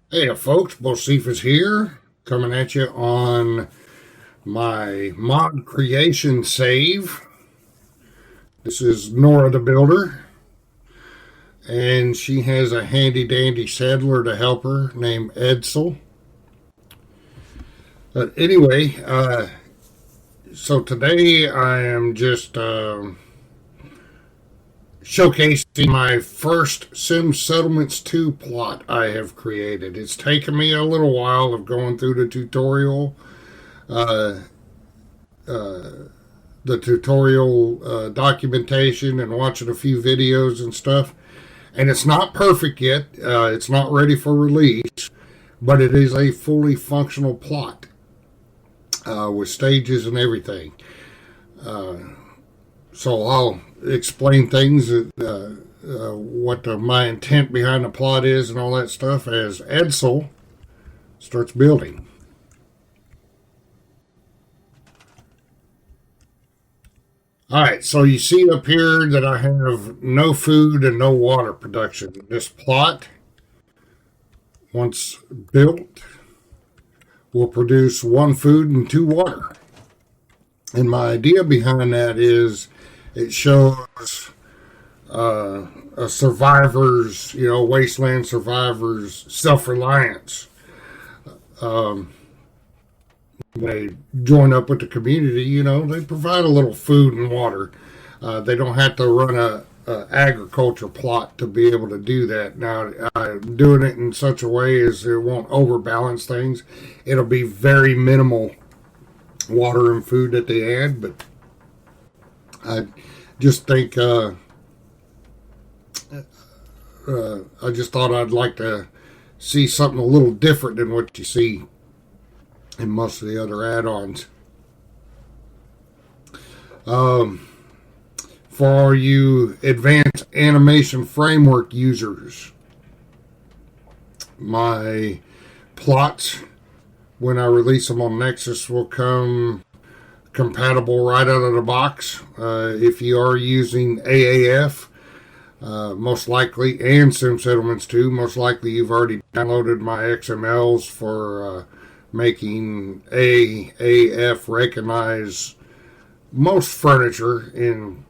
Hey folks, Bocephus here, coming at you on my mod creation save. This is Nora the Builder, and she has a handy dandy saddler to help her named Edsel. But anyway, so today I am just showcasing my first Sim Settlements 2 plot I have created. It's taken me a little while of going through uh, the tutorial documentation and watching a few videos and stuff. And it's not perfect yet. It's not ready for release, but it is a fully functional plot with stages and everything. So I'll explain things, what my intent behind the plot is and all that stuff as Edsel starts building. All right, so you see up here that I have no food and no water production. This plot, once built, will produce one food and two water. And my idea behind that is it shows a survivor's, wasteland survivor's self-reliance. Um, they join up with the community, they provide a little food and water. They don't have to run a agriculture plot to be able to do that. Now, I'm doing it in such a way as it won't overbalance things. It'll be very minimal water and food that they add, but I just think I just thought I'd like to see something a little different than what you see in most of the other add-ons. For you advanced animation framework users, my plots, when I release them on Nexus, will come compatible right out of the box. If you are using AAF, most likely, and Sim Settlements 2, most likely you've already downloaded my XMLs for making AAF recognize most furniture in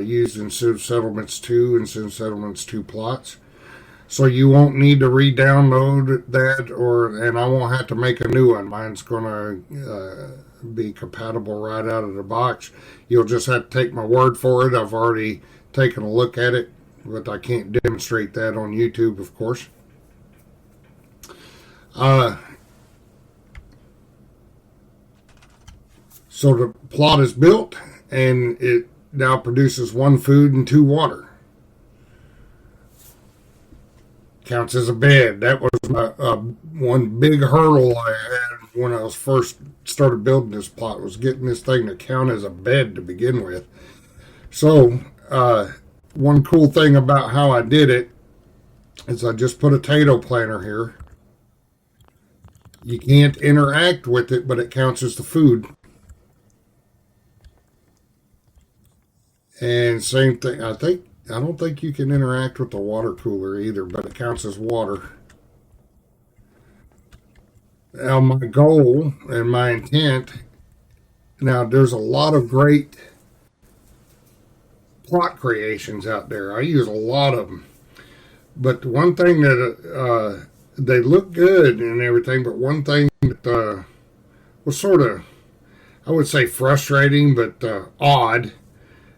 used in Sim Settlements 2 and Sim Settlements 2 plots. So you won't need to re-download that, and I won't have to make a new one. Mine's going to be compatible right out of the box. You'll just have to take my word for it. I've already taken a look at it, but I can't demonstrate that on YouTube, of course. So the plot is built, and it now produces one food and two water. Counts as a bed. That was my one big hurdle I had when I was first started building this plot, was getting this thing to count as a bed to begin with. So one cool thing about how I did it is I just put a potato planter here. You can't interact with it, but it counts as the food. And same thing, I don't think you can interact with the water cooler either, but it counts as water. Now, my goal and my intent, now there's a lot of great plot creations out there. I use a lot of them. But one thing that they look good and everything, but one thing that was sort of, I would say frustrating, but odd,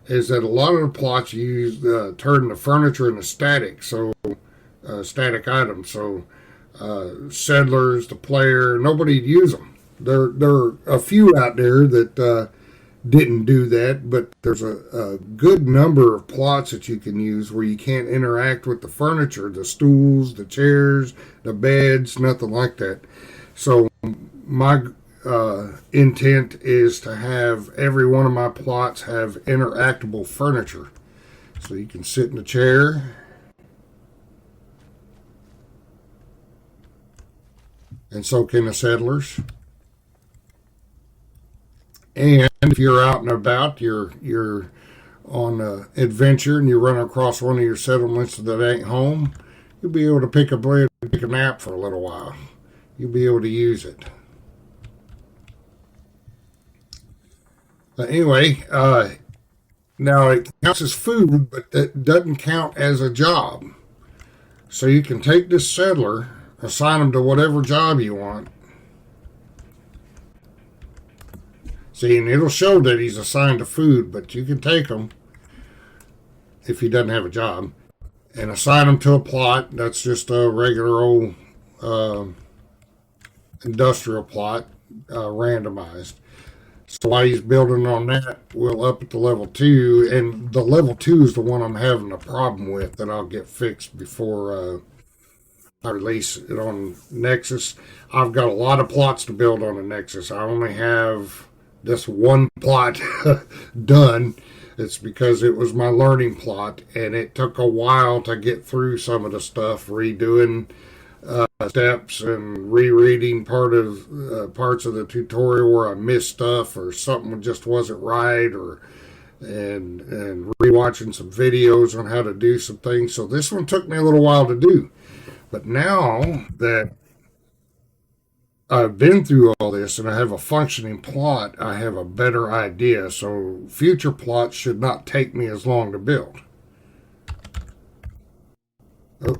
is that a lot of the plots use turn the furniture into static, so static items. So settlers, the player, nobody'd use them. There are a few out there that didn't do that, but there's a good number of plots that you can use where you can't interact with the furniture, the stools, the chairs, the beds, nothing like that. So my intent is to have every one of my plots have interactable furniture. So you can sit in a chair, and so can the settlers. And if you're out and about, you're on an adventure and you run across one of your settlements that ain't home, you'll be able to pick a blade, pick a nap for a little while. You'll be able to use it. Anyway, now it counts as food, but that doesn't count as a job. So you can take this settler, assign him to whatever job you want. See, and it'll show that he's assigned to food, but you can take him if he doesn't have a job and assign him to a plot. That's just a regular old uh, industrial plot, randomized. So while he's building on that, we'll up it to level 2. And the level 2 is the one I'm having a problem with that I'll get fixed before I release it on Nexus. I've got a lot of plots to build on the Nexus. I only have this one plot done. It's because it was my learning plot, and it took a while to get through some of the stuff, redoing steps and rereading parts of the tutorial where I missed stuff or something just wasn't right, or and rewatching some videos on how to do some things. So this one took me a little while to do, but now that I've been through all this and I have a functioning plot, I have a better idea. So future plots should not take me as long to build. Oh,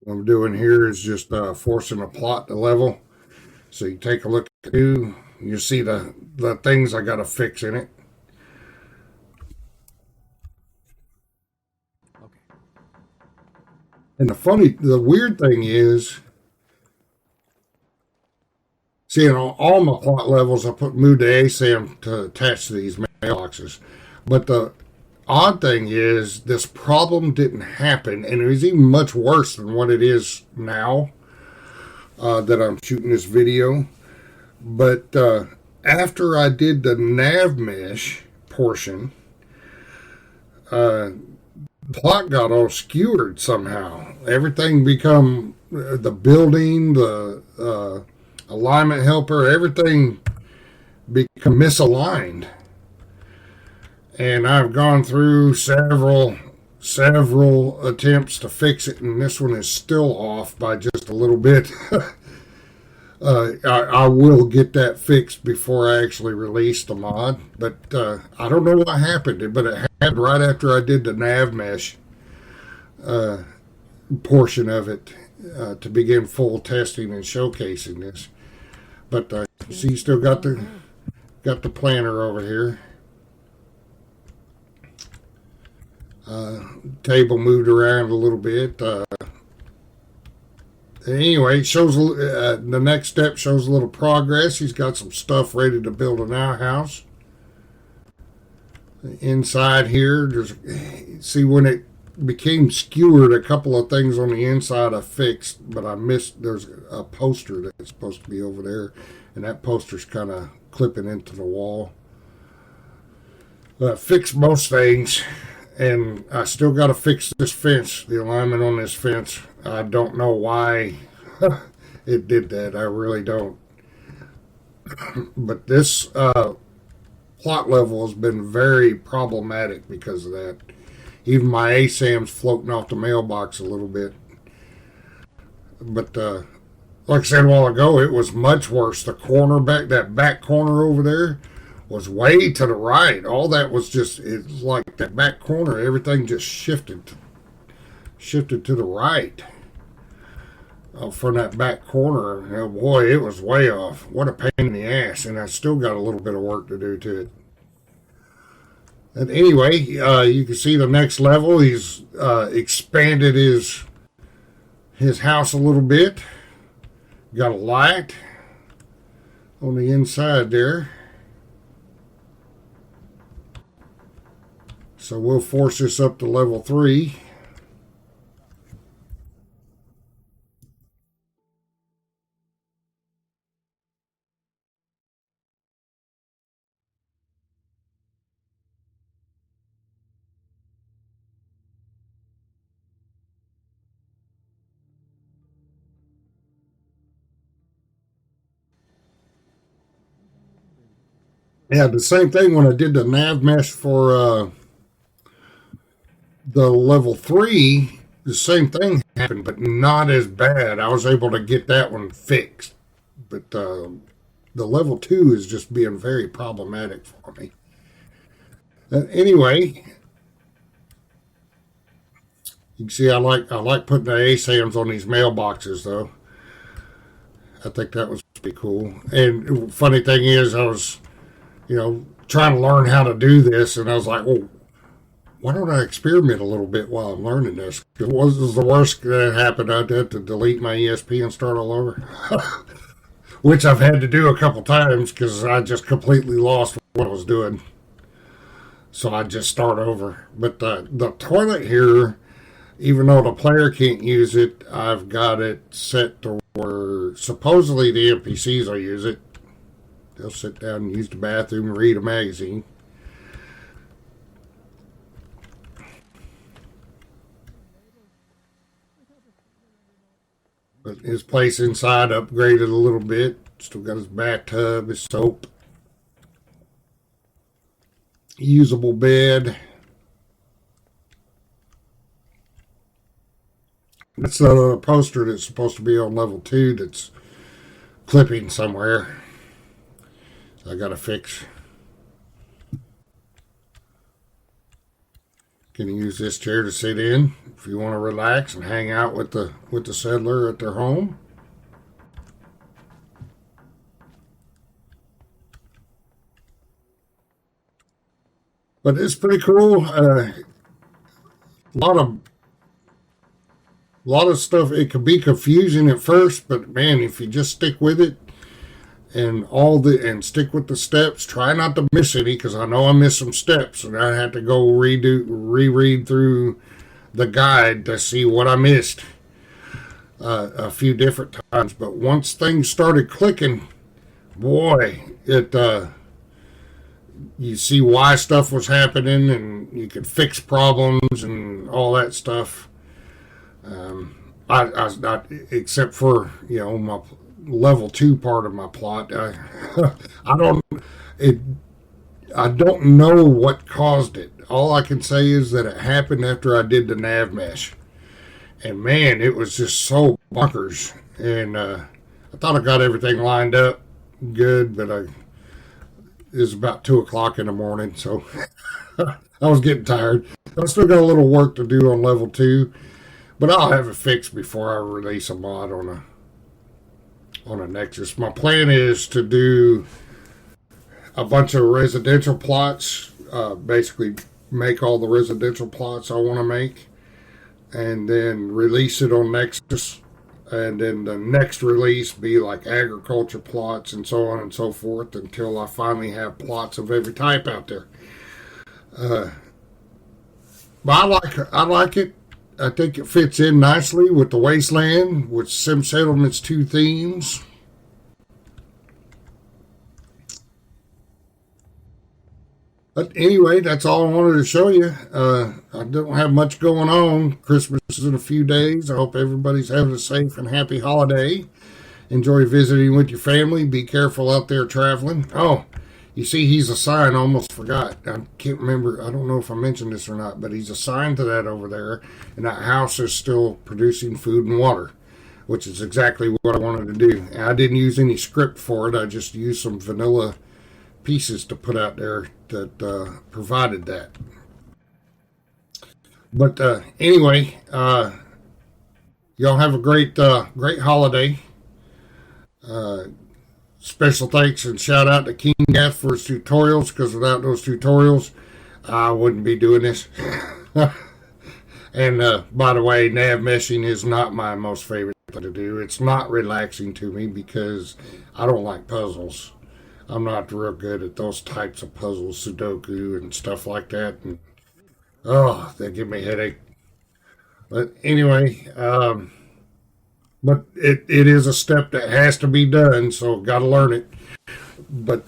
what I'm doing here is just forcing a plot to level. So you take a look at it, you see the things I got to fix in it. And the weird thing is, seeing all my plot levels, I put move to ASAM to attach to these mailboxes. But the odd thing is, this problem didn't happen, and it was even much worse than what it is now that I'm shooting this video. But after I did the nav mesh portion, uh, plot got all skewered somehow. Everything become the building, the alignment helper, everything become misaligned. And I've gone through several attempts to fix it, and this one is still off by just a little bit. I will get that fixed before I actually release the mod, but I don't know what happened, but it happened right after I did the nav mesh uh, portion of it to begin full testing and showcasing this. But see, you still got the planner over here. Table moved around a little bit. Anyway, it shows the next step shows a little progress. He's got some stuff ready to build an outhouse. Inside here, see when it became skewered, a couple of things on the inside I fixed, but I missed. There's a poster that's supposed to be over there, and that poster's kind of clipping into the wall. Fixed most things, and I still got to fix this fence, the alignment on this fence. I don't know why it did that. I really don't. But this plot level has been very problematic because of that. Even my ASAM's floating off the mailbox a little bit. But like I said a while ago, it was much worse. The corner back, that back corner over there, was way to the right. All that was just, it's like that back corner, everything just shifted to the right from that back corner. Oh boy, it was way off. What a pain in the ass, and I still got a little bit of work to do to it. And anyway, you can see the next level. He's expanded his house a little bit. Got a light on the inside there. So we'll force this up to level 3. Yeah, the same thing when I did the nav mesh for the level 3. The same thing happened, but not as bad. I was able to get that one fixed, but the level 2 is just being very problematic for me. Anyway, you can see I like putting the ASAMs on these mailboxes though. I think that was pretty cool. And funny thing is, I was trying to learn how to do this, and I was like, well, why don't I experiment a little bit while I'm learning this? It was the worst that happened. I had to delete my ESP and start all over, which I've had to do a couple times because I just completely lost what I was doing. So I just start over. But the toilet here, even though the player can't use it, I've got it set to where supposedly the NPCs will use it. They'll sit down and use the bathroom and read a magazine. But his place inside upgraded a little bit. Still got his bathtub, his soap, usable bed. That's the poster that's supposed to be on level 2 that's clipping somewhere. So I got to fix. Can use this chair to sit in if you want to relax and hang out with the settler at their home. But it's pretty cool. A lot of stuff. It could be confusing at first, but man, if you just stick with it and stick with the steps, try not to miss any, because I know I missed some steps, and I had to go reread through the guide to see what I missed a few different times. But once things started clicking, boy, it you see why stuff was happening, and you could fix problems and all that stuff. I except for my level 2 part of my plot. I don't it. I don't know what caused it. All I can say is that it happened after I did the nav mesh, and man, it was just so bonkers. And I thought I got everything lined up good, but it was about 2 o'clock in the morning, so I was getting tired. I still got a little work to do on level 2. But I'll have it fixed before I release a mod on a Nexus. My plan is to do a bunch of residential plots, basically make all the residential plots I want to make, and then release it on Nexus, and then the next release be like agriculture plots and so on and so forth until I finally have plots of every type out there. But I like it. I think it fits in nicely with the Wasteland, with Sim Settlements 2 themes. But anyway, that's all I wanted to show you. I don't have much going on. Christmas is in a few days. I hope everybody's having a safe and happy holiday. Enjoy visiting with your family. Be careful out there traveling. Oh, you see, he's assigned. I almost forgot. I can't remember. I don't know if I mentioned this or not, but he's assigned to that over there. And that house is still producing food and water, which is exactly what I wanted to do. And I didn't use any script for it. I just used some vanilla pieces to put out there that provided that. But anyway, y'all have a great holiday. Special thanks and shout out to King Gath for his tutorials, because without those tutorials, I wouldn't be doing this. And by the way, nav meshing is not my most favorite thing to do. It's not relaxing to me because I don't like puzzles. I'm not real good at those types of puzzles, Sudoku and stuff like that. And they give me a headache. But anyway, but it is a step that has to be done, so got to learn it. But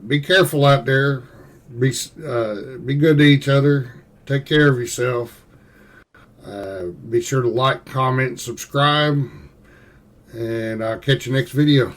be careful out there. Be good to each other. Take care of yourself. Be sure to like, comment, subscribe, and I'll catch you next video.